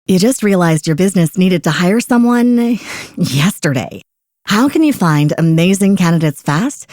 You just realized your business needed to hire someone yesterday. How can you find amazing candidates fast?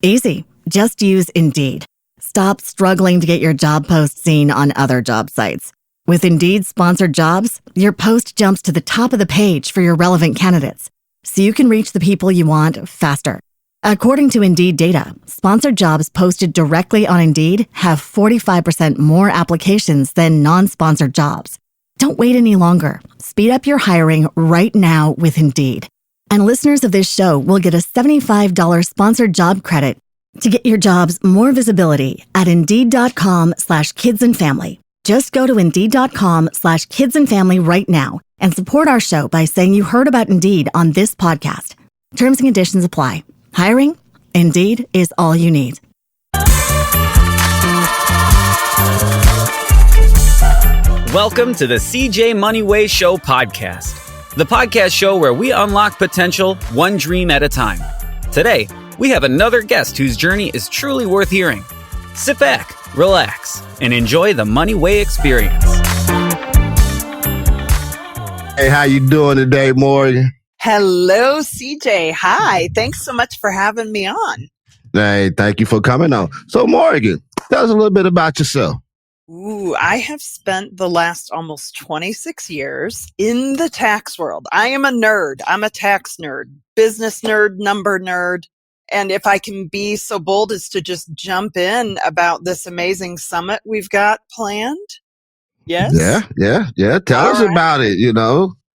Easy. Just use Indeed. Stop struggling to get your job post seen on other job sites. With Indeed sponsored jobs, your post jumps to the top of the page for your relevant candidates, so you can reach the people you want faster. According to Indeed data, sponsored jobs posted directly on Indeed have 45% more applications than non-sponsored jobs. Don't wait any longer. Speed up your hiring right now with Indeed. And listeners of this show will get a $75 sponsored job credit to get your jobs more visibility at Indeed.com/kidsandfamily. Just go to Indeed.com/kidsandfamily right now and support our show by saying you heard about Indeed on this podcast. Terms and conditions apply. Hiring? Indeed is all you need. Welcome to the CJ Moneyway Show podcast, the podcast show where we unlock potential one dream at a time. Today, we have another guest whose journey is truly worth hearing. Sit back, relax, and enjoy the Moneyway experience. Hey, how you doing today, Morgan? Hello, CJ. Hi. Thanks so much for having me on. Hey, thank you for coming on. So, Morgan, tell us a little bit about yourself. Ooh, I have spent the last almost 26 years in the tax world. I am a nerd. I'm a tax nerd, business nerd, number nerd. And if I can be so bold as to just jump in about this amazing summit we've got planned. Yes? Yeah. Tell us about it,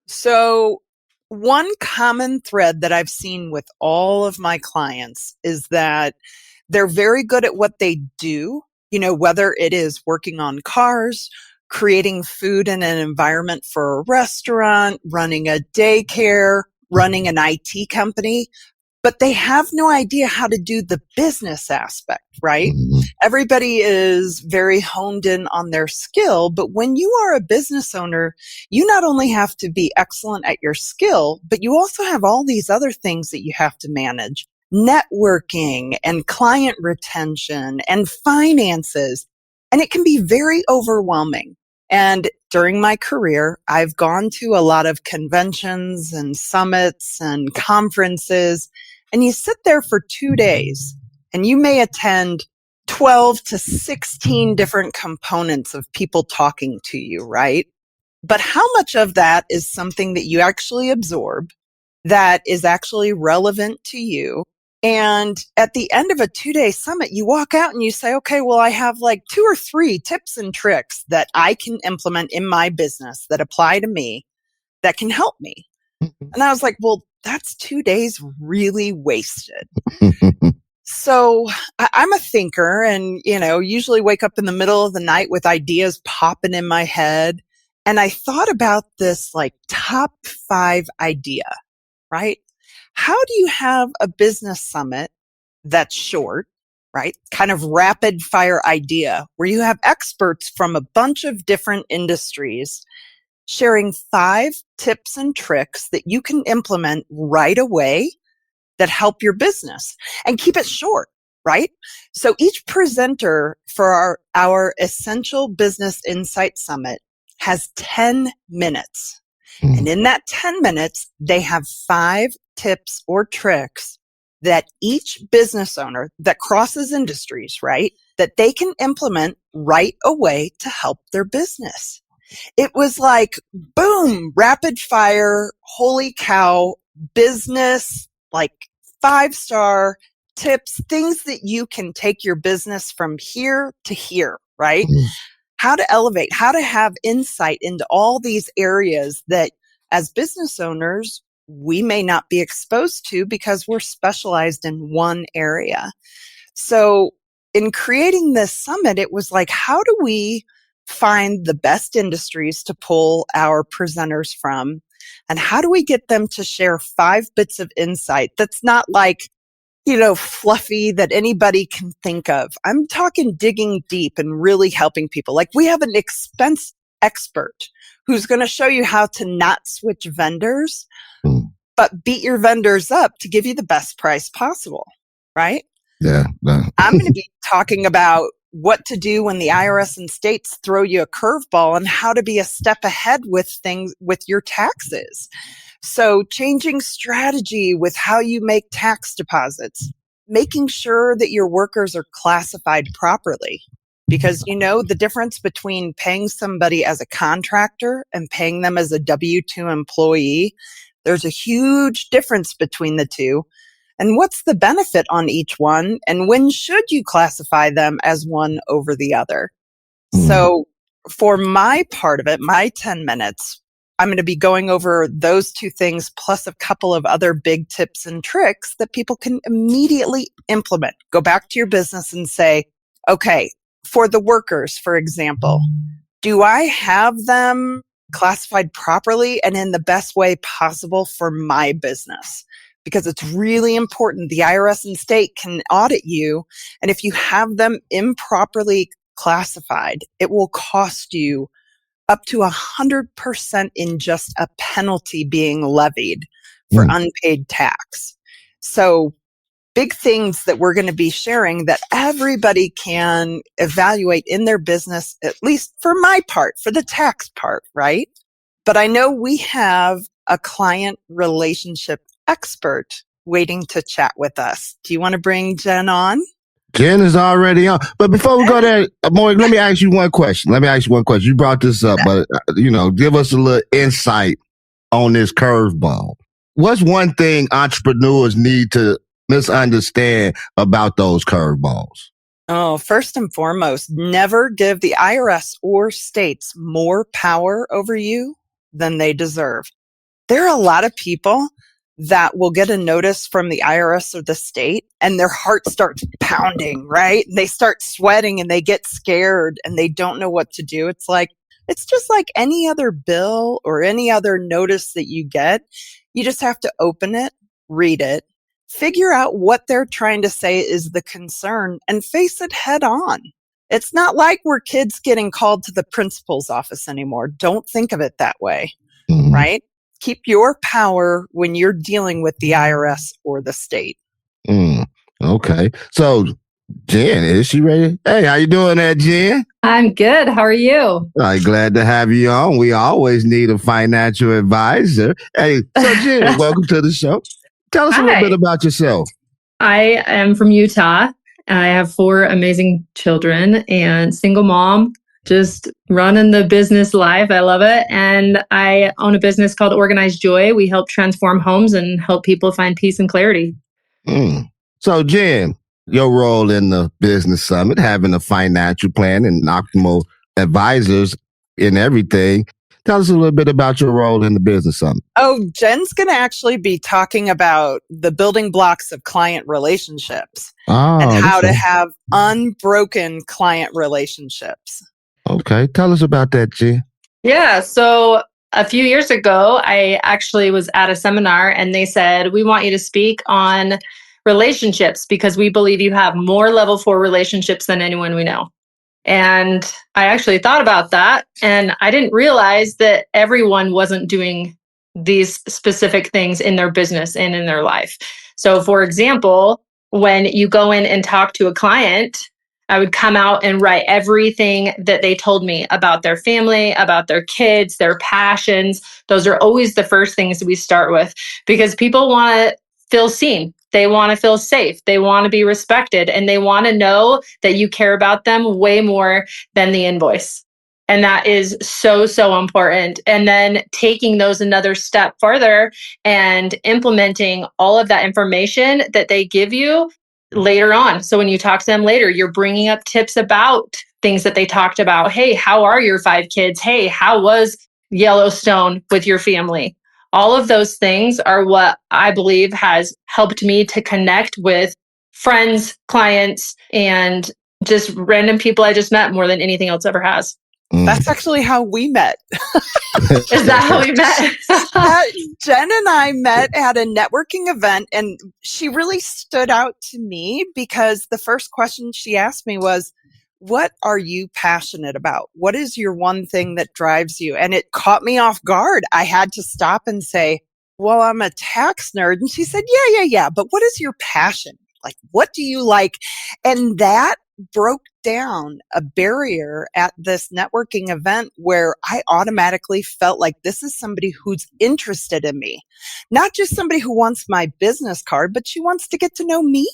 So one common thread that I've seen with all of my clients is that they're very good at what they do. Whether it is working on cars, creating food in an environment for a restaurant, running a daycare, running an IT company, but they have no idea how to do the business aspect, right? Mm-hmm. Everybody is very honed in on their skill, but when you are a business owner, you not only have to be excellent at your skill, but you also have all these other things that you have to manage. Networking and client retention and finances. And it can be very overwhelming. And during my career, I've gone to a lot of conventions and summits and conferences, and you sit there for 2 days and you may attend 12 to 16 different components of people talking to you, right? But how much of that is something that you actually absorb that is actually relevant to you? And at the end of a 2-day summit, you walk out and you say, okay, well, I have like 2 or 3 tips and tricks that I can implement in my business that apply to me that can help me. And I was like, well, that's 2 days really wasted. So I'm a thinker and, usually wake up in the middle of the night with ideas popping in my head. And I thought about this like top 5 idea, right? How do you have a business summit that's short, right? Kind of rapid fire idea where you have experts from a bunch of different industries sharing 5 tips and tricks that you can implement right away that help your business and keep it short, right? So each presenter for our Essential Business Insight Summit has 10 minutes. And in that 10 minutes, they have 5 tips or tricks that each business owner that crosses industries, right, that they can implement right away to help their business. It was like, boom, rapid fire, holy cow, business, like 5-star tips, things that you can take your business from here to here, right? How to elevate, how to have insight into all these areas that as business owners, we may not be exposed to because we're specialized in one area. So in creating this summit, it was like, how do we find the best industries to pull our presenters from? And how do we get them to share 5 bits of insight that's not like, fluffy that anybody can think of? I'm talking digging deep and really helping people. Like we have an expense expert who's going to show you how to not switch vendors, but beat your vendors up to give you the best price possible, right? Yeah. I'm going to be talking about what to do when the IRS and states throw you a curveball, and how to be a step ahead with things with your taxes. So changing strategy with how you make tax deposits, making sure that your workers are classified properly. Because the difference between paying somebody as a contractor and paying them as a W-2 employee, there's a huge difference between the two. And what's the benefit on each one? And when should you classify them as one over the other? So for my part of it, my 10 minutes, I'm going to be going over those two things plus a couple of other big tips and tricks that people can immediately implement. Go back to your business and say, okay, for the workers, for example, do I have them classified properly and in the best way possible for my business? Because it's really important. The IRS and state can audit you. And if you have them improperly classified, it will cost you up to 100% in just a penalty being levied for unpaid tax. So big things that we're going to be sharing that everybody can evaluate in their business, at least for my part, for the tax part, right? But I know we have a client relationship expert waiting to chat with us. Do you want to bring Jen on? Jen is already on. But before we go there, Morgan, let me ask you one question. You brought this up, but, give us a little insight on this curveball. What's one thing entrepreneurs need to misunderstand about those curveballs? Oh, first and foremost, never give the IRS or states more power over you than they deserve. There are a lot of people that will get a notice from the IRS or the state and their heart starts pounding, right? They start sweating and they get scared and they don't know what to do. It's just like any other bill or any other notice that you get. You just have to open it, read it, figure out what they're trying to say is the concern, and face it head on. It's not like we're kids getting called to the principal's office anymore. Don't think of it that way, right? Keep your power when you're dealing with the IRS or the state. Okay. So, Jen, is she ready? Hey, how you doing there, Jen? I'm good. How are you? I'm glad to have you on. We always need a financial advisor. Hey, so Jen, welcome to the show. Tell us a little bit about yourself. I am from Utah. I have 4 amazing children and single mom, just running the business life. I love it. And I own a business called Organized Joy. We help transform homes and help people find peace and clarity. So, Jen, your role in the Business Summit, having a financial plan and optimal advisors in everything. Tell us a little bit about your role in the Business Summit. Oh, Jen's going to actually be talking about the building blocks of client relationships and how to have unbroken client relationships. Okay. Tell us about that, Jen. Yeah. So a few years ago, I actually was at a seminar and they said, we want you to speak on relationships because we believe you have more level 4 relationships than anyone we know. And I actually thought about that, and I didn't realize that everyone wasn't doing these specific things in their business and in their life. So for example, when you go in and talk to a client, I would come out and write everything that they told me about their family, about their kids, their passions. Those are always the first things we start with because people want to feel seen. They want to feel safe. They want to be respected, and they want to know that you care about them way more than the invoice. And that is so, so important. And then taking those another step further and implementing all of that information that they give you later on. So when you talk to them later, you're bringing up tips about things that they talked about. Hey, how are your 5 kids? Hey, how was Yellowstone with your family? All of those things are what I believe has helped me to connect with friends, clients, and just random people I just met more than anything else ever has. That's actually how we met. Is that how we met? Jen and I met at a networking event, and she really stood out to me because the first question she asked me was, what are you passionate about? What is your one thing that drives you? And it caught me off guard. I had to stop and say, well, I'm a tax nerd. And she said, yeah. But what is your passion? Like, what do you like? And that broke down a barrier at this networking event where I automatically felt like this is somebody who's interested in me, not just somebody who wants my business card, but she wants to get to know me.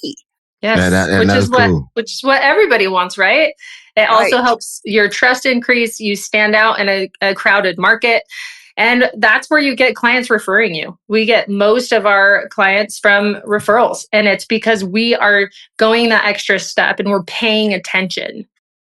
Yes, and that's cool. which is what everybody wants, right? It also helps your trust increase. You stand out in a crowded market. And that's where you get clients referring you. We get most of our clients from referrals. And it's because we are going that extra step and we're paying attention.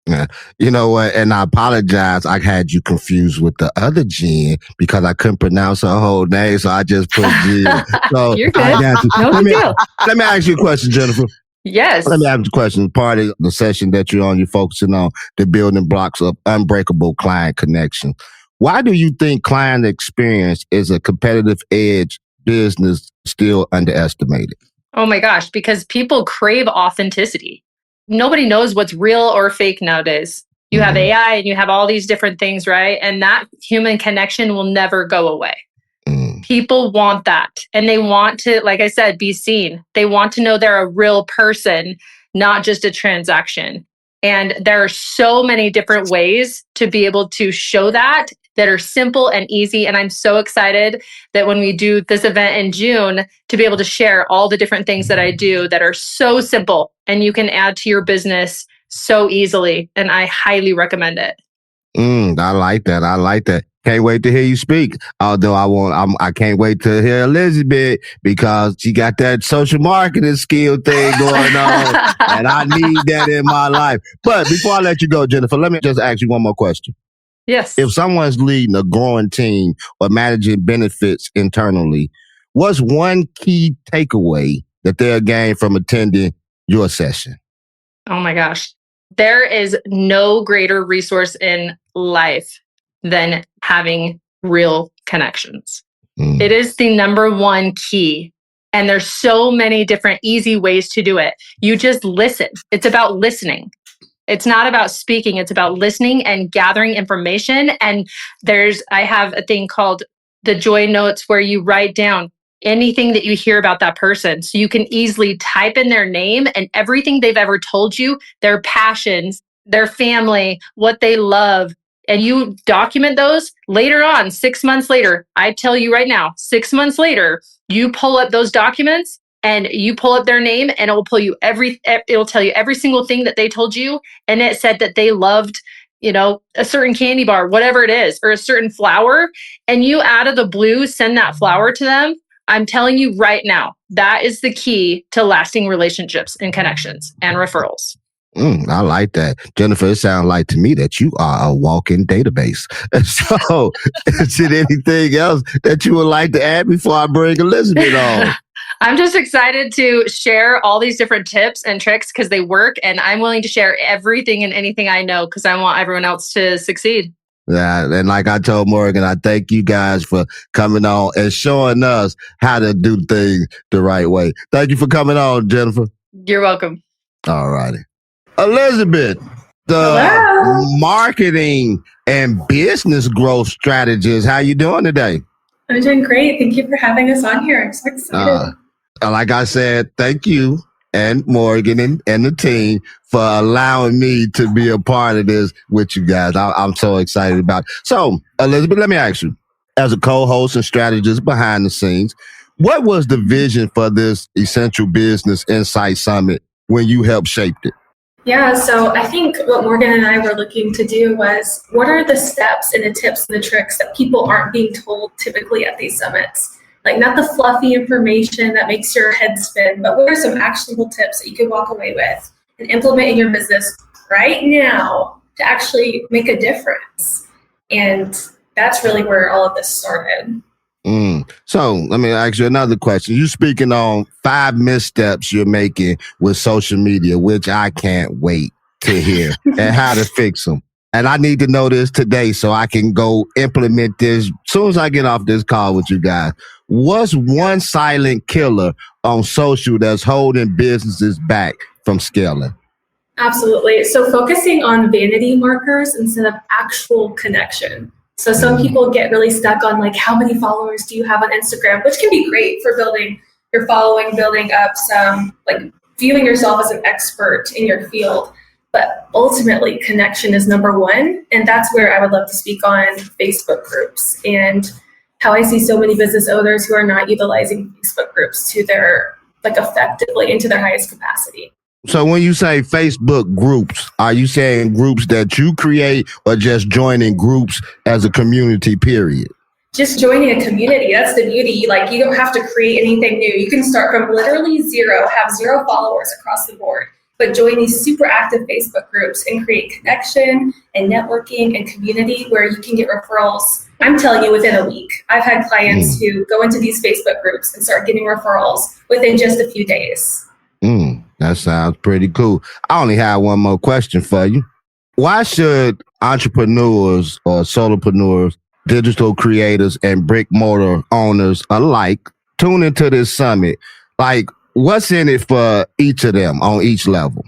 Yeah. You know what? And I apologize. I had you confused with the other Jen because I couldn't pronounce her whole name. So I just put Jen. So You're good. I got you. No big deal. Let me ask you a question, Jennifer. Yes. Let me ask you a question. Part of the session that you're on, you're focusing on the building blocks of unbreakable client connection. Why do you think client experience is a competitive edge business still underestimated? Oh my gosh, because people crave authenticity. Nobody knows what's real or fake nowadays. You have AI and you have all these different things, right? And that human connection will never go away. People want that. And they want to, like I said, be seen. They want to know they're a real person, not just a transaction. And there are so many different ways to be able to show that are simple and easy. And I'm so excited that when we do this event in June, to be able to share all the different things that I do that are so simple and you can add to your business so easily. And I highly recommend it. I like that. I like that. Can't wait to hear you speak. Although I can't wait to hear Elizabeth because she got that social marketing skill thing going on, and I need that in my life. But before I let you go, Jennifer, let me just ask you one more question. Yes. If someone's leading a growing team or managing benefits internally, what's one key takeaway that they'll gain from attending your session? Oh my gosh. There is no greater resource in life than having real connections. It is the number one key. And there's so many different easy ways to do it. You just listen. It's about listening. It's not about speaking. It's about listening and gathering information. And I have a thing called the joy notes where you write down anything that you hear about that person. So you can easily type in their name and everything they've ever told you, their passions, their family, what they love. And you document those later on, 6 months later. I tell you right now, 6 months later, you pull up those documents and you pull up their name and it'll tell you every single thing that they told you. And it said that they loved, a certain candy bar, whatever it is, or a certain flower. And you out of the blue send that flower to them. I'm telling you right now, that is the key to lasting relationships and connections and referrals. I like that. Jennifer, it sounds like to me that you are a walking database. So is it anything else that you would like to add before I bring Elizabeth on? I'm just excited to share all these different tips and tricks because they work. And I'm willing to share everything and anything I know because I want everyone else to succeed. Yeah, and like I told Morgan, I thank you guys for coming on and showing us how to do things the right way. Thank you for coming on, Jennifer. You're welcome. All righty. Elizabeth, the marketing and business growth strategies, how you doing today? I'm doing great. Thank you for having us on here. I'm so excited. Like I said, thank you and Morgan and the team for allowing me to be a part of this with you guys. I'm so excited about it. So, Elizabeth, let me ask you, as a co-host and strategist behind the scenes, what was the vision for this Essential Business Insight Summit when you helped shape it? Yeah, so I think what Morgan and I were looking to do was, what are the steps and the tips and the tricks that people aren't being told typically at these summits? Like, not the fluffy information that makes your head spin, but what are some actionable tips that you can walk away with and implement in your business right now to actually make a difference? And that's really where all of this started. So let me ask you another question. You speaking on 5 missteps you're making with social media, which I can't wait to hear and how to fix them. And I need to know this today so I can go implement this as soon as I get off this call with you guys. What's one silent killer on social that's holding businesses back from scaling? Absolutely. So focusing on vanity markers instead of actual connection. So some people get really stuck on like, how many followers do you have on Instagram, which can be great for building your following, building up some, like viewing yourself as an expert in your field. But ultimately, connection is number one. And that's where I would love to speak on Facebook groups and how I see so many business owners who are not utilizing Facebook groups to their, effectively into their highest capacity. So when you say Facebook groups, are you saying groups that you create or just joining groups as a community, period? Just joining a community, that's the beauty. You don't have to create anything new. You can start from literally zero, have 0 followers across the board, but join these super active Facebook groups and create connection and networking and community where you can get referrals. I'm telling you, within a week, I've had clients who go into these Facebook groups and start getting referrals within just a few days. That sounds pretty cool. I only have one more question for you. Why should entrepreneurs or solopreneurs, digital creators, and brick mortar owners alike tune into this summit? What's in it for each of them on each level?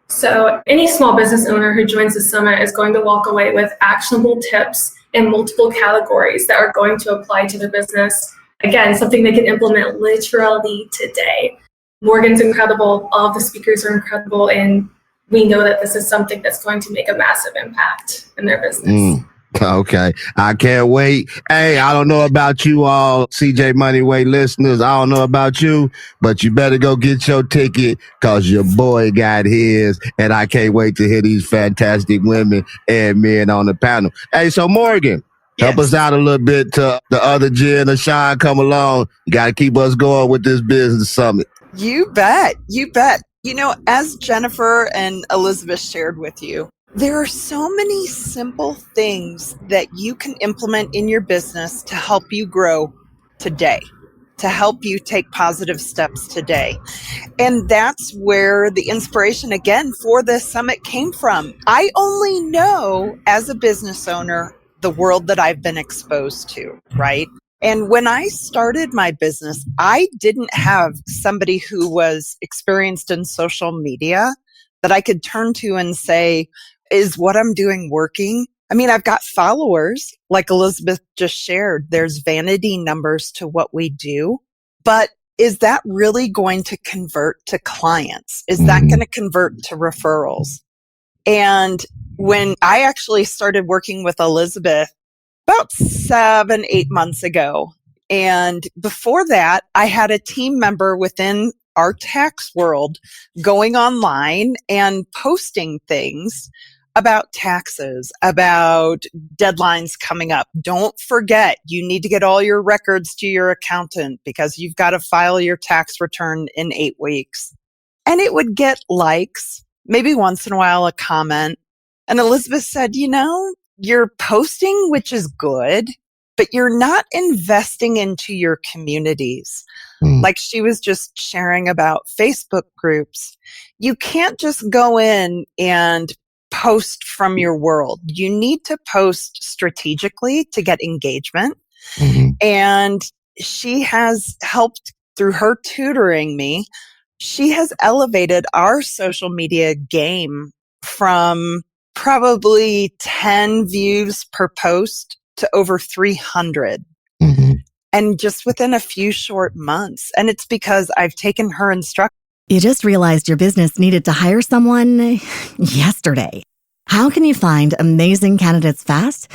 So any small business owner who joins the summit is going to walk away with actionable tips in multiple categories that are going to apply to their business. Again, something they can implement literally today. Morgan's incredible. All of the speakers are incredible. And we know that this is something that's going to make a massive impact in their business. Okay. I can't wait. Hey, I don't know about you all, CJ Moneyway listeners. I don't know about you, but you better go get your ticket because your boy got his. And I can't wait to hear these fantastic women and men on the panel. Hey, so Morgan, help us out a little bit to the other Jen and Sean come along. You got to keep us going with this business summit. You bet. You bet. As Jennifer and Elizabeth shared with you, there are so many simple things that you can implement in your business to help you grow today, to help you take positive steps today. And that's where the inspiration, again, for this summit came from. I only know as a business owner the world that I've been exposed to, right? And when I started my business, I didn't have somebody who was experienced in social media that I could turn to and say, is what I'm doing working? I mean, I've got followers, like Elizabeth just shared. There's vanity numbers to what we do, but is that really going to convert to clients? Is that going to convert to referrals? And when I actually started working with Elizabeth about 7-8 months ago, and before that, I had a team member within our tax world going online and posting things about taxes, about deadlines coming up. Don't forget, you need to get all your records to your accountant because you've got to file your tax return in 8 weeks. And it would get likes, maybe once in a while a comment. And Elizabeth said, you're posting, which is good, but you're not investing into your communities. Like she was just sharing about Facebook groups. You can't just go in and post from your world. You need to post strategically to get engagement. And she has helped through her tutoring me. She has elevated our social media game from probably 10 views per post to over 300. And just within a few short months. And it's because I've taken her instruction. You just realized your business needed to hire someone yesterday. How can you find amazing candidates fast?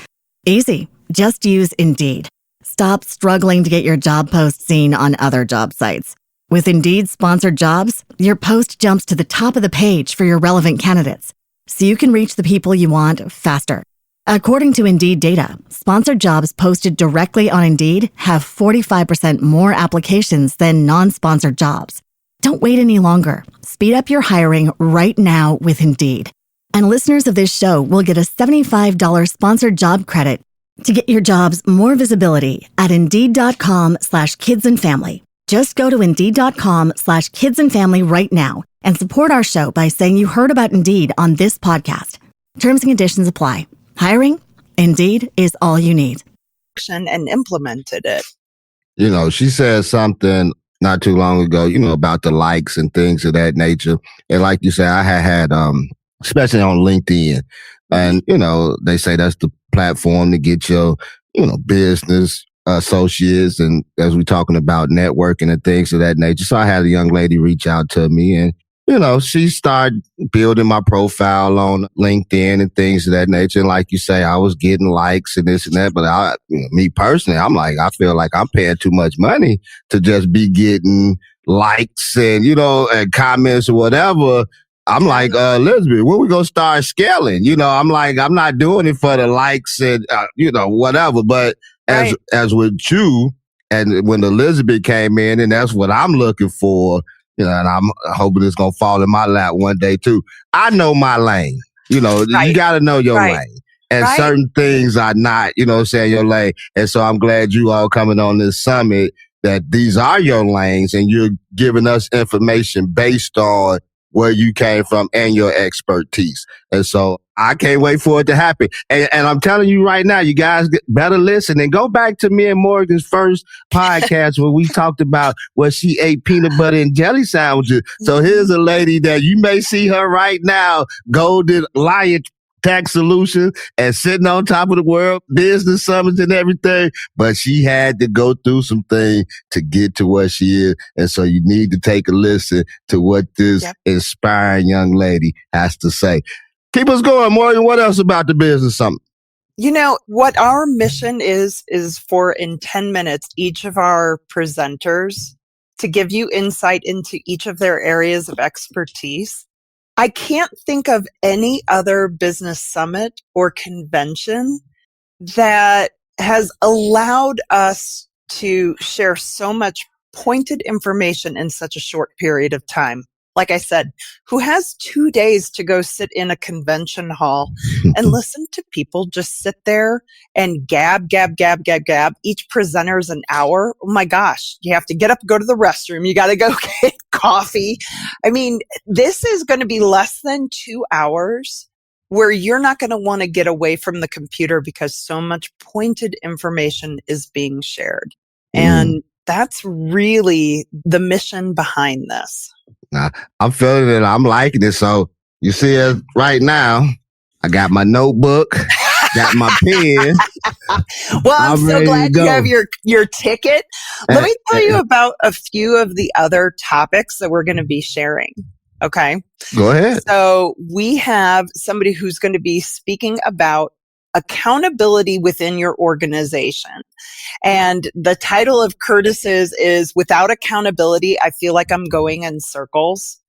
Easy. Just use Indeed. Stop struggling to get your job post seen on other job sites. With Indeed sponsored jobs, your post jumps to the top of the page for your relevant candidates, so you can reach the people you want faster. According to Indeed data, sponsored jobs posted directly on Indeed have 45% more applications than non-sponsored jobs. Don't wait any longer. Speed up your hiring right now with Indeed. And listeners of this show will get a $75 sponsored job credit to get your jobs more visibility at Indeed.com/kidsandfamily. Just go to Indeed.com/kidsandfamily right now and support our show by saying you heard about Indeed on this podcast. Terms and conditions apply. Hiring? Indeed is all you need. And implemented it. She said something not too long ago, about the likes and things of that nature. And like you said, I had especially on LinkedIn, and, they say that's the platform to get your, business associates. And as we're talking about networking and things of that nature. So I had a young lady reach out to me, and she started building my profile on LinkedIn and things of that nature. And like you say, I was getting likes and this and that. But me personally, I'm like, I feel like I'm paying too much money to just be getting likes and, and comments or whatever. I'm like, Elizabeth, when we gonna start scaling? I'm like, I'm not doing it for the likes and, whatever. But as with you, and when Elizabeth came in, and that's what I'm looking for, and I'm hoping it's going to fall in my lap one day too. I know my lane. You got to know your lane. And certain things are not, your lane. And so I'm glad you all coming on this summit that these are your lanes and you're giving us information based on where you came from and your expertise. And so I can't wait for it to happen. And I'm telling you right now, you guys better listen and go back to me and Morgan's first podcast where we talked about where she ate peanut butter and jelly sandwiches. So here's a lady that you may see her right now, Golden Lion Tax Solution, and sitting on top of the world business summits and everything, but she had to go through some things to get to where she is. And so you need to take a listen to what this inspiring young lady has to say. Keep us going, Morgan. What else about the business summit? What our mission is for in 10 minutes, each of our presenters to give you insight into each of their areas of expertise. I can't think of any other business summit or convention that has allowed us to share so much pointed information in such a short period of time. Like I said, who has 2 days to go sit in a convention hall and listen to people just sit there and gab. Each presenter's an hour. Oh my gosh, you have to get up, go to the restroom. You got to go get coffee. I mean, this is going to be less than 2 hours where you're not going to want to get away from the computer because so much pointed information is being shared. And that's really the mission behind this. I'm feeling it. I'm liking it. So you see it right now. I got my notebook, got my pen. Well, I'm so glad you have your ticket. Let me tell you about a few of the other topics that we're going to be sharing. Okay. Go ahead. So we have somebody who's going to be speaking about accountability within your organization. And the title of Curtis's is Without Accountability, I Feel Like I'm Going in Circles.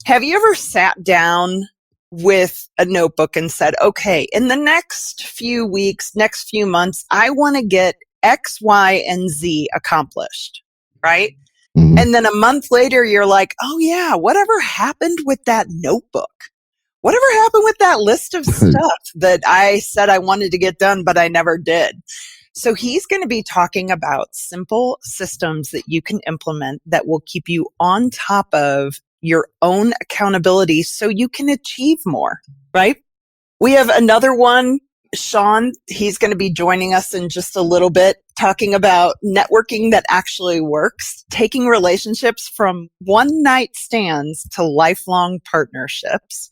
Have you ever sat down with a notebook and said, okay, in the next few weeks, next few months, I want to get X, Y, and Z accomplished, right? Mm-hmm. And then a month later, you're like, oh yeah, whatever happened with that notebook? Whatever happened with that list of stuff that I said I wanted to get done, but I never did? So he's going to be talking about simple systems that you can implement that will keep you on top of your own accountability so you can achieve more, right? We have another one, Sean. He's going to be joining us in just a little bit, talking about networking that actually works, taking relationships from one-night stands to lifelong partnerships.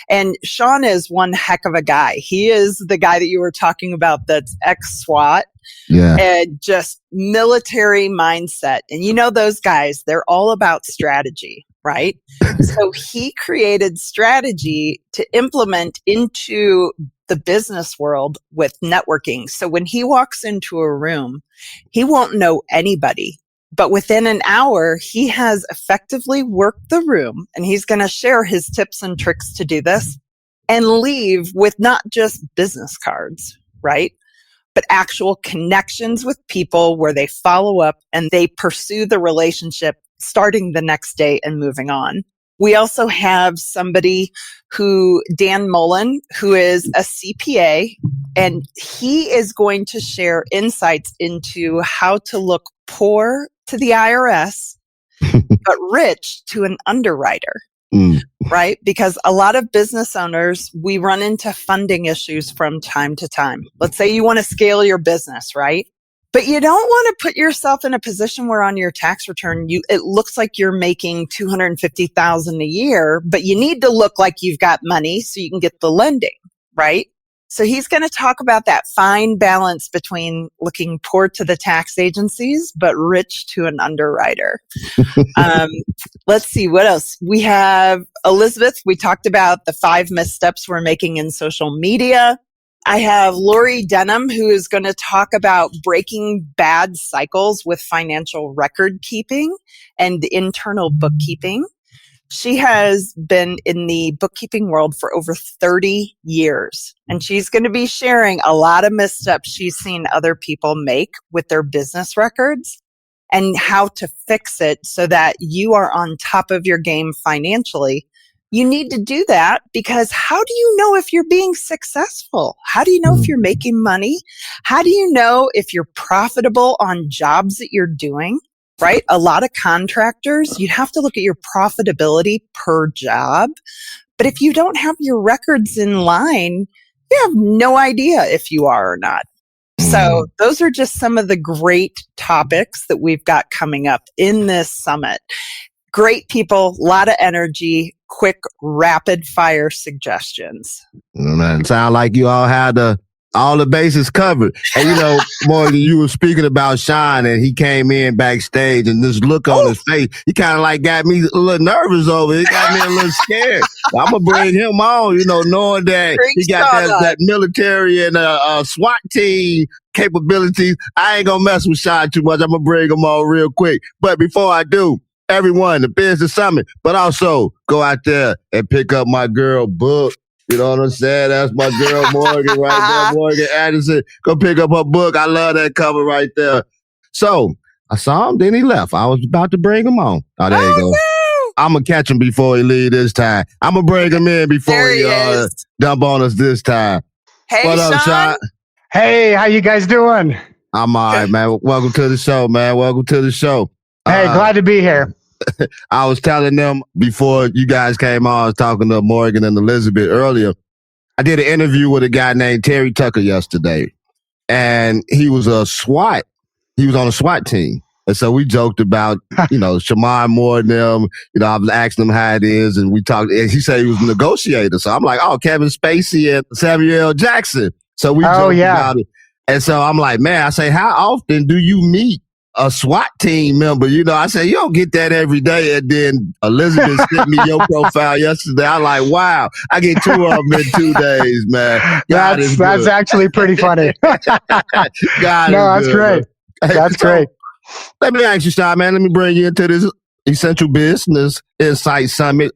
And Sean is one heck of a guy. He is the guy that you were talking about that's ex-SWAT. Yeah. And just military mindset. And you know those guys, they're all about strategy, right? So he created strategy to implement into the business world with networking. So when he walks into a room, he won't know anybody. But within an hour, he has effectively worked the room, and he's going to share his tips and tricks to do this and leave with not just business cards, right? But actual connections with people where they follow up and they pursue the relationship starting the next day and moving on. We also have somebody Dan Mullen, who is a CPA, and he is going to share insights into how to look poor to the IRS, but rich to an underwriter. Right? Because a lot of business owners, we run into funding issues from time to time. Let's say you want to scale your business, right? But you don't want to put yourself in a position where on your tax return, it looks like you're making $250,000 a year, but you need to look like you've got money so you can get the lending, right? So he's going to talk about that fine balance between looking poor to the tax agencies, but rich to an underwriter. Let's see what else. We have Elizabeth. We talked about the 5 missteps we're making in social media. I have Lori Denham, who is going to talk about breaking bad cycles with financial record keeping and internal bookkeeping. She has been in the bookkeeping world for over 30 years, and she's going to be sharing a lot of missteps she's seen other people make with their business records and how to fix it so that you are on top of your game financially. You need to do that because how do you know if you're being successful? How do you know if you're making money? How do you know if you're profitable on jobs that you're doing? Right? A lot of contractors, you have to look at your profitability per job. But if you don't have your records in line, you have no idea if you are or not. So those are just some of the great topics that we've got coming up in this summit. Great people, a lot of energy, quick, rapid fire suggestions. Man, sound like you all had all the bases covered. And Morgan, you were speaking about Sean, and he came in backstage, and this look on his face, he kind of like got me a little nervous over it. He got me a little scared. I'm going to bring him on, knowing that he got that military and SWAT team capabilities. I ain't going to mess with Sean too much. I'm going to bring him on real quick. But before I do, everyone, the Business Summit, but also go out there and pick up my girl book. You know what I'm saying? That's my girl Morgan right there, Morgan Anderson. Go pick up her book. I love that cover right there. So I saw him, then he left. I was about to bring him on. Oh, there you go. No. I'm going to catch him before he leave this time. I'm going to bring him in before he dump on us this time. Hey, what up, Sean? Hey, how you guys doing? I'm all right, man. Welcome to the show, man. Welcome to the show. Hey, glad to be here. I was telling them before you guys came on, I was talking to Morgan and Elizabeth earlier. I did an interview with a guy named Terry Tucker yesterday, and he was a SWAT. He was on a SWAT team. And so we joked about, Shamar Moore and them, I was asking him how it is, and we talked, and he said he was a negotiator. So I'm like, Kevin Spacey and Samuel L. Jackson. So we joked about it. And so I'm like, man, I say, how often do you meet a SWAT team member? I say, you don't get that every day. And then Elizabeth sent me your profile yesterday. I'm like, wow, I get 2 of them in 2 days, man. That's actually pretty funny. That's great. That's great. Let me ask you, Sean, man, let me bring you into this Essential Business Insight Summit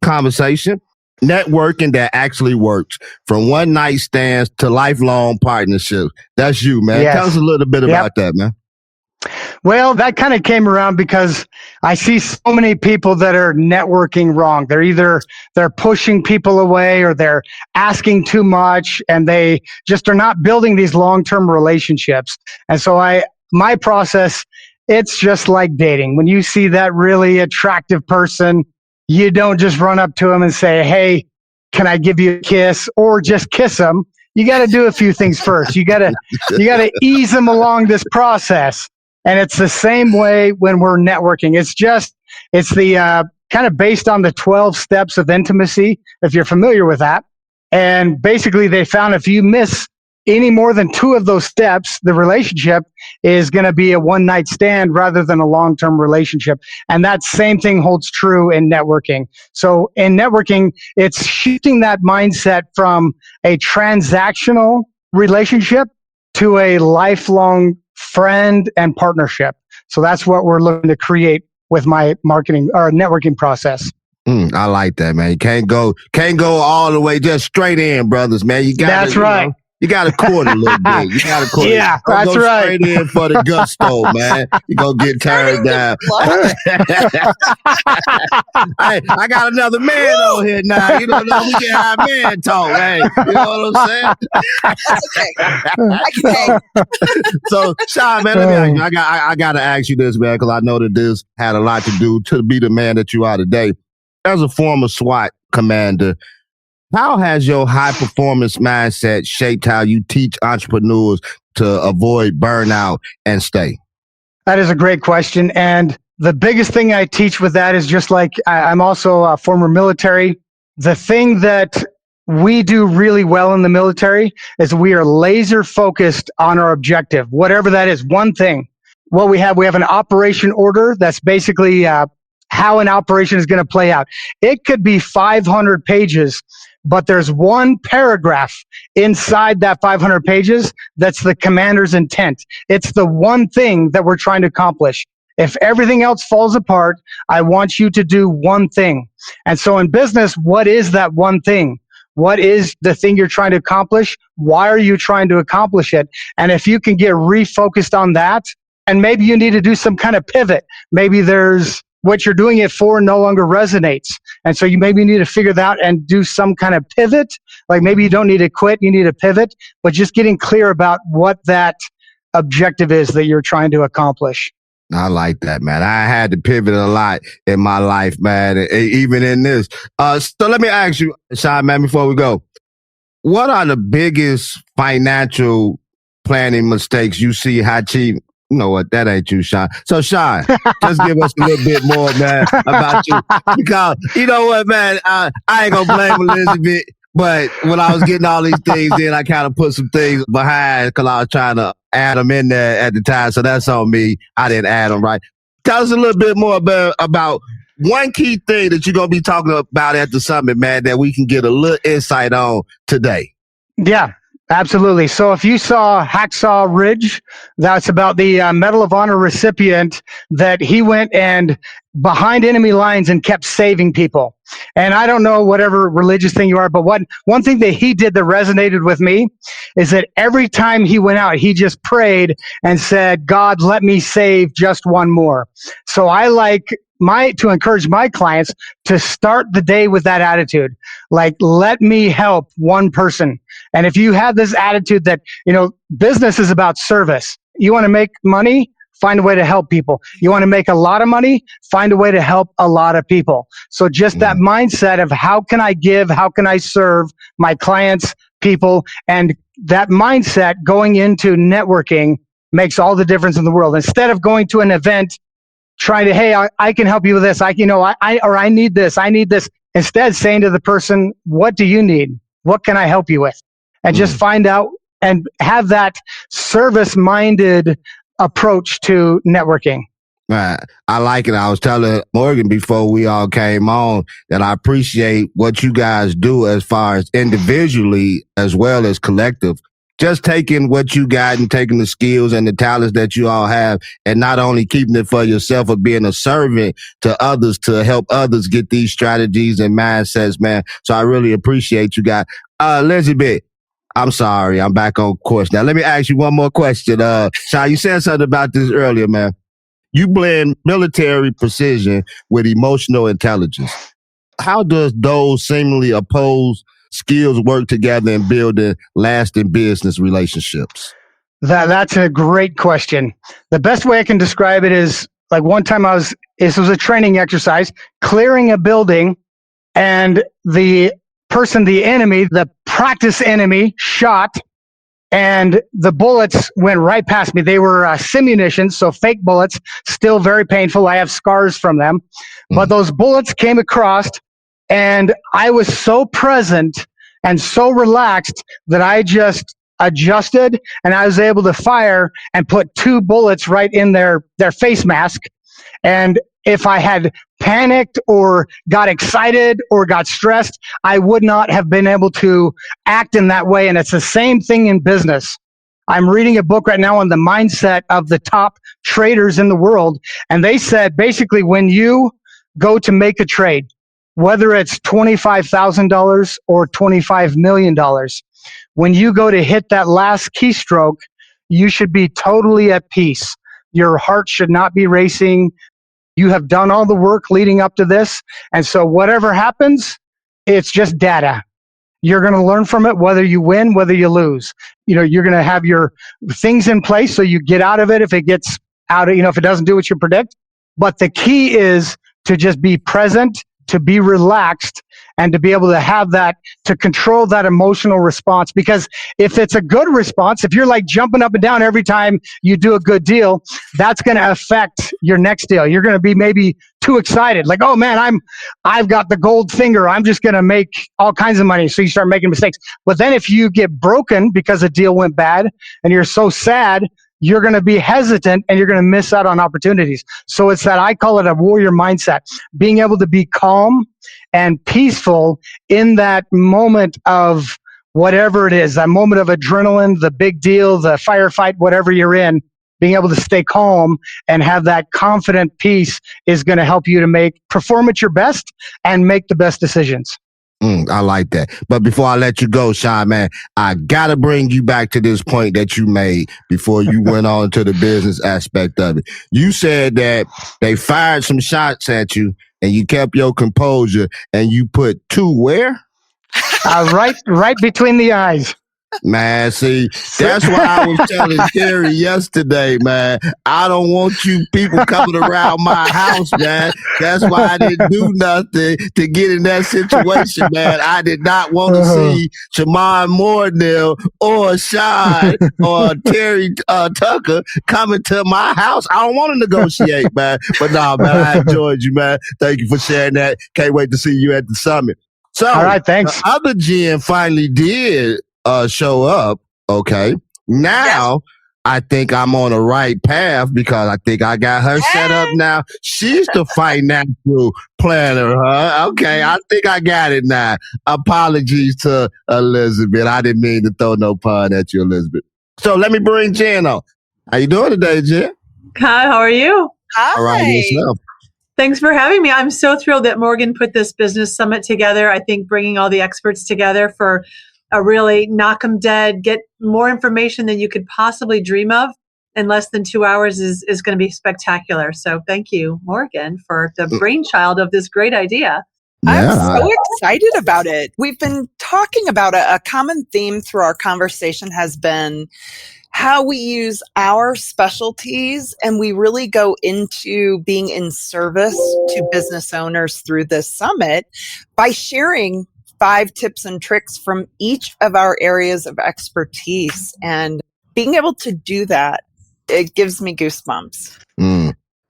conversation. Networking that actually works, from one night stands to lifelong partnerships. That's you, man. Yes. Tell us a little bit about that, man. Well, that kind of came around because I see so many people that are networking wrong. They're pushing people away, or they're asking too much, and they just are not building these long-term relationships. And so my process, it's just like dating. When you see that really attractive person, you don't just run up to them and say, hey, can I give you a kiss? Or just kiss them. You got to do a few things first. You got to ease them along this process. And it's the same way when we're networking. It's the kind of based on the 12 steps of intimacy, if you're familiar with that. And basically they found if you miss any more than 2 of those steps, the relationship is going to be a one-night stand rather than a long-term relationship. And that same thing holds true in networking. So in networking, it's shifting that mindset from a transactional relationship to a lifelong friend and partnership. So that's what we're looking to create with my marketing or networking process. I like that, man. You can't go all the way just straight in, brothers, man. That's right. You got to court a little bit. You got to court. Yeah, Don't that's go right. Straight in for the gusto, man. You gonna get turned down. Hey, I got another man on here now. We can have man talk, man. You know what I'm saying? Okay. So, Sean, man, let me ask you. I got to ask you this, man, because I know that this had a lot to do to be the man that you are today. As a former SWAT commander, how has your high performance mindset shaped how you teach entrepreneurs to avoid burnout and stay? That is a great question. And the biggest thing I teach with that is just like I'm also a former military. The thing that we do really well in the military is we are laser focused on our objective, whatever that is, one thing. What we have an operation order that's basically how an operation is going to play out. It could be 500 pages, but there's one paragraph inside that 500 pages that's the commander's intent. It's the one thing that we're trying to accomplish. If everything else falls apart, I want you to do one thing. And so in business, what is that one thing? What is the thing you're trying to accomplish? Why are you trying to accomplish it? And if you can get refocused on that, and maybe you need to do some kind of pivot. Maybe there's what you're doing it for no longer resonates. And so you maybe need to figure that out and do some kind of pivot. Like maybe you don't need to quit, you need to pivot, but just getting clear about what that objective is that you're trying to accomplish. I like that, man. I had to pivot a lot in my life, man, even in this. So let me ask you, Sean, man, before we go, what are the biggest financial planning mistakes you see high chief? You know what? That ain't you, Sean. So, Sean, just give us a little bit more, man, about you. Because, you know what, man, I ain't going to blame Elizabeth, but when I was getting all these things in, I kind of put some things behind because I was trying to add them in there at the time. So that's on me. I didn't add them right. Tell us a little bit more about one key thing that you're going to be talking about at the summit, man, that we can get a little insight on today. Yeah, absolutely. So if you saw Hacksaw Ridge, that's about the Medal of Honor recipient that he went and behind enemy lines and kept saving people. And I don't know whatever religious thing you are, but one thing that he did that resonated with me is that every time he went out, he just prayed and said, God, let me save just one more. So I like to encourage my clients to start the day with that attitude. Like, let me help one person. And if you have this attitude that, business is about service. You want to make money? Find a way to help people. You want to make a lot of money? Find a way to help a lot of people. So just that mindset of how can I give? How can I serve my clients, people? And that mindset going into networking makes all the difference in the world. Instead of going to an event trying to, hey, I can help you with this. I need this. I need this. Instead, saying to the person, what do you need? What can I help you with? And just find out and have that service-minded approach to networking. Right. I like it. I was telling Morgan before we all came on that I appreciate what you guys do as far as individually as well as collective. Just taking what you got and taking the skills and the talents that you all have and not only keeping it for yourself, but being a servant to others to help others get these strategies and mindsets, man. So I really appreciate you guys. Elizabeth, I'm sorry. I'm back on course. Now, let me ask you one more question. Sean, you said something about this earlier, man. You blend military precision with emotional intelligence. How does those seemingly opposed skills work together in building lasting business relationships? That's a great question. The best way I can describe it is like one time this was a training exercise, clearing a building, and the enemy, the practice enemy shot, and the bullets went right past me. They were simunitions, so fake bullets, still very painful. I have scars from them, but those bullets came across, and I was so present and so relaxed that I just adjusted, and I was able to fire and put 2 bullets right in their face mask. And if I had panicked or got excited or got stressed, I would not have been able to act in that way. And it's the same thing in business. I'm reading a book right now on the mindset of the top traders in the world. And they said, basically, when you go to make a trade, whether it's $25,000 or $25 million, when you go to hit that last keystroke, you should be totally at peace. Your heart should not be racing. You have done all the work leading up to this. And so whatever happens, it's just data. You're going to learn from it, whether you win, whether you lose. You're going to have your things in place so you get out of it if it gets out of, if it doesn't do what you predict. But the key is to just be present, to be relaxed, and to be able to have that, to control that emotional response. Because if it's a good response, if you're like jumping up and down every time you do a good deal, that's going to affect your next deal. You're going to be maybe too excited. Like, oh man, I've got the gold finger. I'm just going to make all kinds of money. So you start making mistakes. But then if you get broken because a deal went bad and you're so sad, you're going to be hesitant and you're going to miss out on opportunities. So it's that, I call it a warrior mindset, being able to be calm and peaceful in that moment of whatever it is, that moment of adrenaline, the big deal, the firefight, whatever you're in. Being able to stay calm and have that confident peace is going to help you to perform at your best and make the best decisions. I like that. But before I let you go, Sean, man, I got to bring you back to this point that you made before you went on to the business aspect of it. You said that they fired some shots at you and you kept your composure and you put 2 where? Right between the eyes. Man, see, that's why I was telling Terry yesterday, man, I don't want you people coming around my house, man. That's why I didn't do nothing to get in that situation, man. I did not want to see Shamon Moornell or Sean or Terry Tucker coming to my house. I don't want to negotiate, man. But no, man, I enjoyed you, man. Thank you for sharing that. Can't wait to see you at the summit. So, all right, thanks. The other Jen finally did show up. Okay. Now I think I'm on the right path because I think I got her set up now. She's the financial planner, huh? Okay. I think I got it now. Apologies to Elizabeth. I didn't mean to throw no pun at you, Elizabeth. So let me bring Jen on. How you doing today, Jen? Hi, how are you? Hi. All right, yourself. Thanks for having me. I'm so thrilled that Morgan put this business summit together. I think bringing all the experts together for a really knock 'em dead, get more information than you could possibly dream of in less than 2 hours is going to be spectacular. So thank you, Morgan, for the brainchild of this great idea. I'm so excited about it. We've been talking about a common theme through our conversation has been how we use our specialties, and we really go into being in service to business owners through this summit by sharing 5 tips and tricks from each of our areas of expertise. And being able to do that, it gives me goosebumps.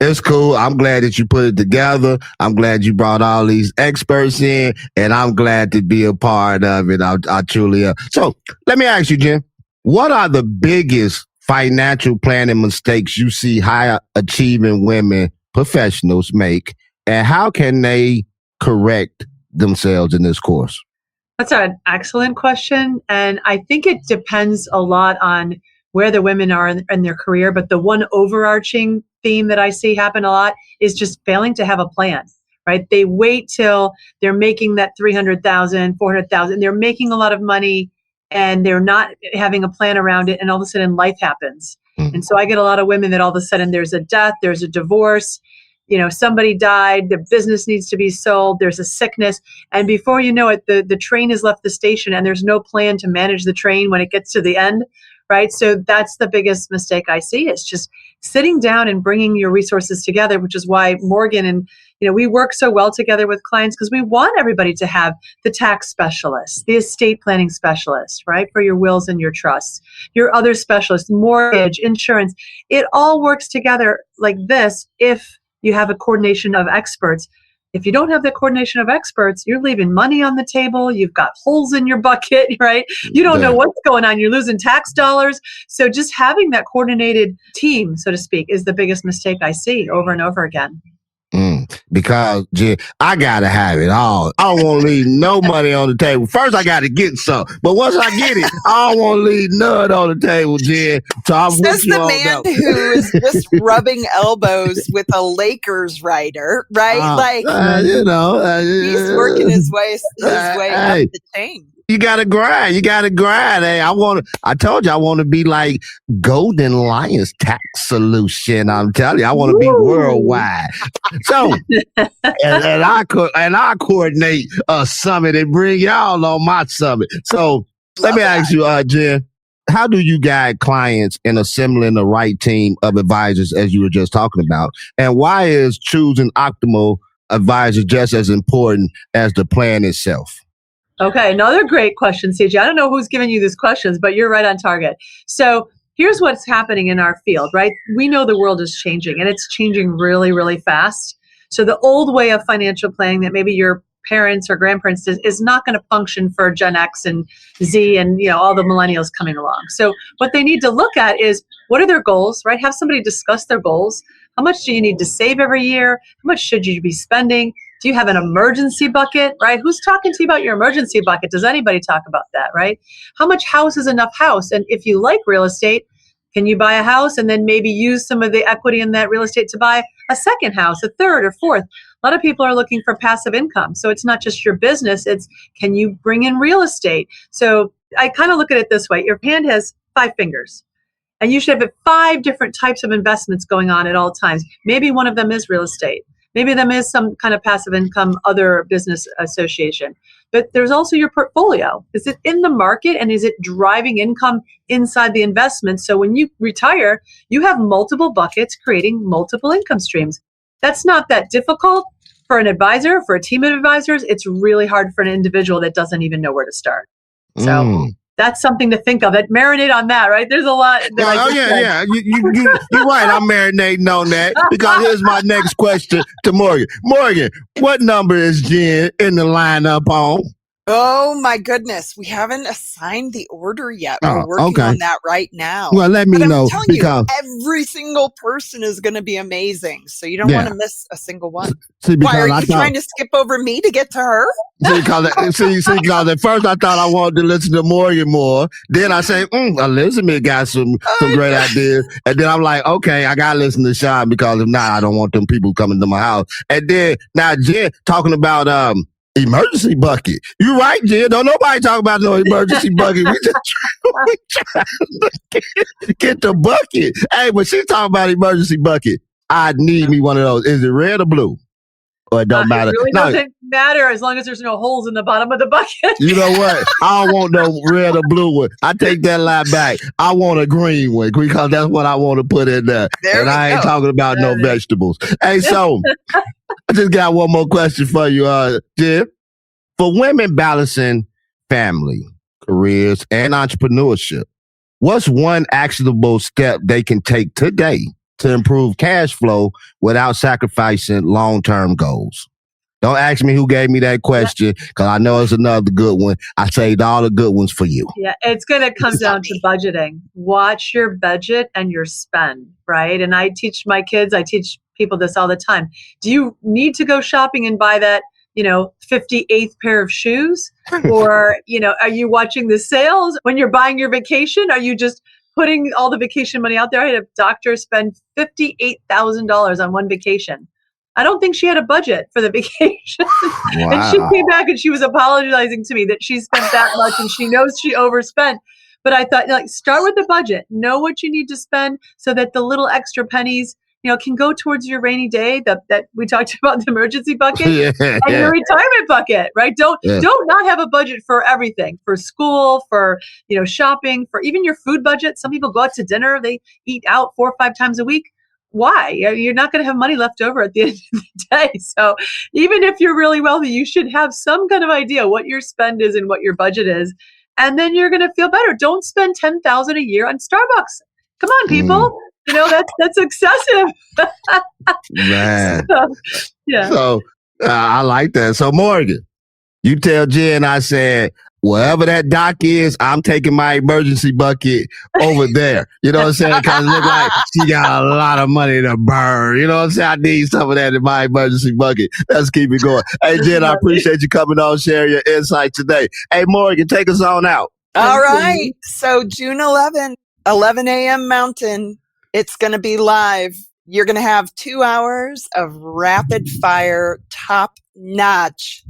It's cool. I'm glad that you put it together. I'm glad you brought all these experts in, and I'm glad to be a part of it. I truly am. So let me ask you, Jen, what are the biggest financial planning mistakes you see high achieving women professionals make, and how can they correct themselves in this course? That's an excellent question. And I think it depends a lot on where the women are in their career. But the one overarching theme that I see happen a lot is just failing to have a plan, right? They wait till they're making that $300,000, $400,000. They're making a lot of money and they're not having a plan around it. And all of a sudden life happens. And so I get a lot of women that all of a sudden there's a death, there's a divorce, somebody died, the business needs to be sold, there's a sickness. And before you know it, the train has left the station and there's no plan to manage the train when it gets to the end, right? So that's the biggest mistake I see. It's just sitting down and bringing your resources together, which is why Morgan and we work so well together with clients because we want everybody to have the tax specialist, the estate planning specialist, right? For your wills and your trusts, your other specialists, mortgage, insurance. It all works together like this if you have a coordination of experts. If you don't have the coordination of experts, you're leaving money on the table. You've got holes in your bucket, right? You don't know what's going on. You're losing tax dollars. So just having that coordinated team, so to speak, is the biggest mistake I see over and over again. Because I gotta have it all. I don't want to leave no money on the table. First, I gotta get some, but once I get it, I don't want to leave none on the table, Jen. So I'm Says the man who is just rubbing elbows with a Lakers writer, right? He's working his way up the chain. You gotta grind. Hey, I told you I want to be like Golden Lions tax solution. I'm telling you, I want to be worldwide. So, and I coordinate a summit and bring y'all on my summit. So let me ask you, Jen, how do you guide clients in assembling the right team of advisors as you were just talking about? And why is choosing optimal advisors just as important as the plan itself? Okay, another great question, CJ. I don't know who's giving you these questions, but you're right on target. So here's what's happening in our field, right? We know the world is changing and it's changing really, really fast. So the old way of financial planning that maybe your parents or grandparents did is not going to function for Gen X and Z and all the millennials coming along. So what they need to look at is, what are their goals, right? Have somebody discuss their goals. How much do you need to save every year? How much should you be spending? Do you have an emergency bucket, right? Who's talking to you about your emergency bucket? Does anybody talk about that, right? How much house is enough house? And if you like real estate, can you buy a house and then maybe use some of the equity in that real estate to buy a second house, a third or fourth? A lot of people are looking for passive income. So it's not just your business, it's can you bring in real estate? So I kind of look at it this way. Your hand has 5 fingers. And you should have 5 different types of investments going on at all times. Maybe one of them is real estate. Maybe them is some kind of passive income, other business association. But there's also your portfolio. Is it in the market and is it driving income inside the investment? So when you retire, you have multiple buckets creating multiple income streams. That's not that difficult for an advisor, for a team of advisors. It's really hard for an individual that doesn't even know where to start. So that's something to think of. That marinate on that, right? There's a lot. Yeah. You're right. I'm marinating on that because here's my next question to Morgan. Morgan, what number is Jen in the lineup on? Oh my goodness. We haven't assigned the order yet. We're working on that right now. Well, let me know. I'm telling you, every single person is going to be amazing. So you don't want to miss a single one. Why are you trying to skip over me to get to her? Because at first I thought I wanted to listen to Morgan more. Then I say, Elizabeth got some great ideas. And then I'm like, okay, I got to listen to Sean because if not, I don't want them people coming to my house. And then now Jen talking about emergency bucket. You right, Jen. Don't nobody talk about no emergency bucket. We try to get the bucket. Hey, when she talking about emergency bucket, I need me one of those. Is it red or blue? Or it don't matter. It really doesn't matter as long as there's no holes in the bottom of the bucket. You know what? I don't want no red or blue one. I take that line back. I want a green one because that's what I want to put in there. And I ain't talking about no vegetables. Hey, so I just got one more question for you, Jim. For women balancing family, careers, and entrepreneurship, what's one actionable step they can take today to improve cash flow without sacrificing long-term goals? Don't ask me who gave me that question because I know it's another good one. I saved all the good ones for you. Yeah, it's going to come down to budgeting. Watch your budget and your spend, right? And I teach my kids, I teach people this all the time. Do you need to go shopping and buy that 58th pair of shoes? Or, are you watching the sales when you're buying your vacation? Are you just putting all the vacation money out there? I had a doctor spend $58,000 on one vacation. I don't think she had a budget for the vacation. Wow. And she came back and she was apologizing to me that she spent that much and she knows she overspent. But I thought, start with the budget. Know what you need to spend so that the little extra pennies can go towards your rainy day that we talked about, the emergency bucket and your retirement bucket, right? Don't not have a budget for everything, for school, for, shopping, for even your food budget. Some people go out to dinner, they eat out 4 or 5 times a week. Why? You're not going to have money left over at the end of the day. So even if you're really wealthy, you should have some kind of idea what your spend is and what your budget is. And then you're going to feel better. Don't spend $10,000 a year on Starbucks. Come on, people. That's excessive. Man. Yeah. So I like that. So Morgan, you tell Jen I said, wherever that dock is, I'm taking my emergency bucket over there. You know what I'm saying? Because it look like she got a lot of money to burn. You know what I'm saying? I need some of that in my emergency bucket. Let's keep it going. Hey, Jen, I appreciate you coming on, sharing your insight today. Hey, Morgan, take us on out. All right. So June 11th, 11 a.m. Mountain. It's going to be live. You're going to have 2 hours of rapid fire, top notch.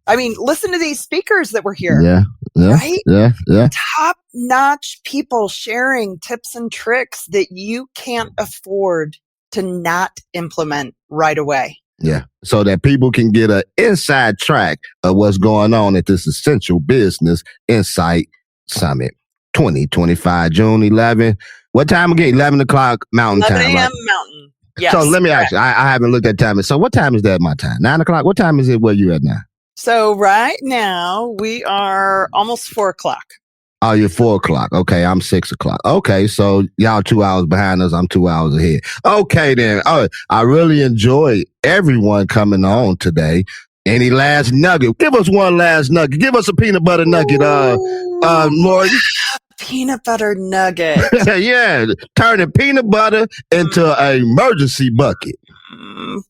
I mean, listen to these speakers that were here. Yeah. Right? Yeah. Top notch people sharing tips and tricks that you can't afford to not implement right away. Yeah. So that people can get an inside track of what's going on at this Essential Business Insight Summit 2025, June 11th. What time again? 11 o'clock Mountain Time. 11 a.m. Right? Mountain. Yes. So let me ask you, I haven't looked at time. So what time is that my time? 9 o'clock? What time is it where you at now? So right now we are almost 4 o'clock. Oh, you're 4 o'clock. Okay, I'm 6 o'clock. Okay, so y'all 2 hours behind us. I'm 2 hours ahead. Okay, then. Oh, I really enjoyed everyone coming on today. Any last nugget? Give us one last nugget. Give us a peanut butter nugget, Morgan. Peanut butter nugget. Yeah, turning peanut butter into an emergency bucket.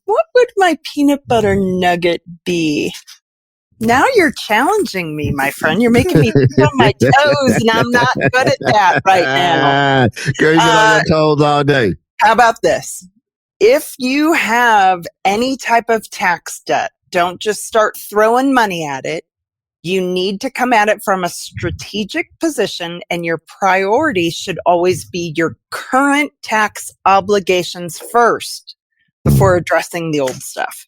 What would my peanut butter nugget be? Now you're challenging me, my friend. You're making me feel on my toes, and I'm not good at that right now. Girl, you been on your toes all day. How about this? If you have any type of tax debt, don't just start throwing money at it. You need to come at it from a strategic position, and your priority should always be your current tax obligations first before addressing the old stuff.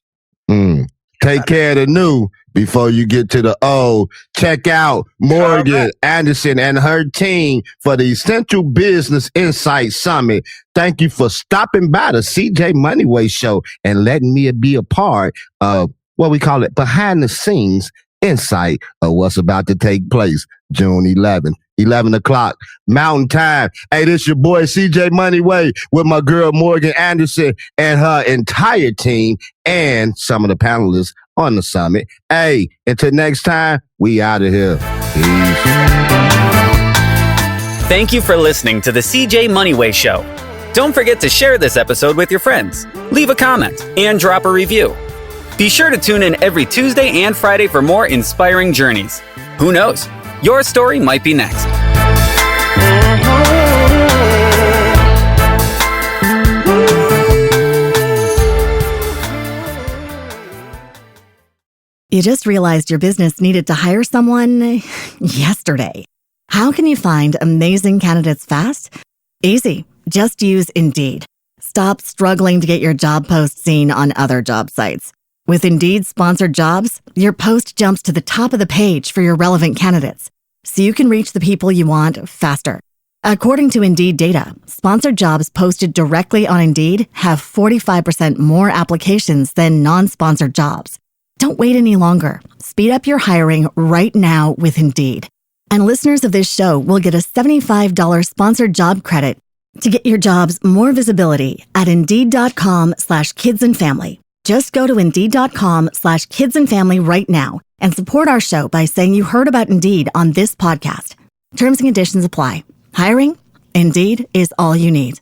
Take care of the new before you get to the old. Check out Morgan Anderson and her team for the Essential Business Insight Summit. Thank you for stopping by the CJ Moneyway Show and letting me be a part of what we call it behind the scenes insight of what's about to take place June 11th. 11 o'clock Mountain Time. Hey, this your boy CJ Moneyway with my girl Morgan Anderson and her entire team and some of the panelists on the summit. Hey, until next time, we out of here. Peace. Thank you for listening to the CJ Moneyway Show. Don't forget to share this episode with your friends, leave a comment, and drop a review. Be sure to tune in every Tuesday and Friday for more inspiring journeys. Who knows? Your story might be next. You just realized your business needed to hire someone yesterday. How can you find amazing candidates fast? Easy. Just use Indeed. Stop struggling to get your job post seen on other job sites. With Indeed sponsored jobs, your post jumps to the top of the page for your relevant candidates, so you can reach the people you want faster. According to Indeed data, sponsored jobs posted directly on Indeed have 45% more applications than non-sponsored jobs. Don't wait any longer. Speed up your hiring right now with Indeed. And listeners of this show will get a $75 sponsored job credit to get your jobs more visibility at Indeed.com/kidsandfamily. Just go to Indeed.com/kidsandfamily right now and support our show by saying you heard about Indeed on this podcast. Terms and conditions apply. Hiring? Indeed is all you need.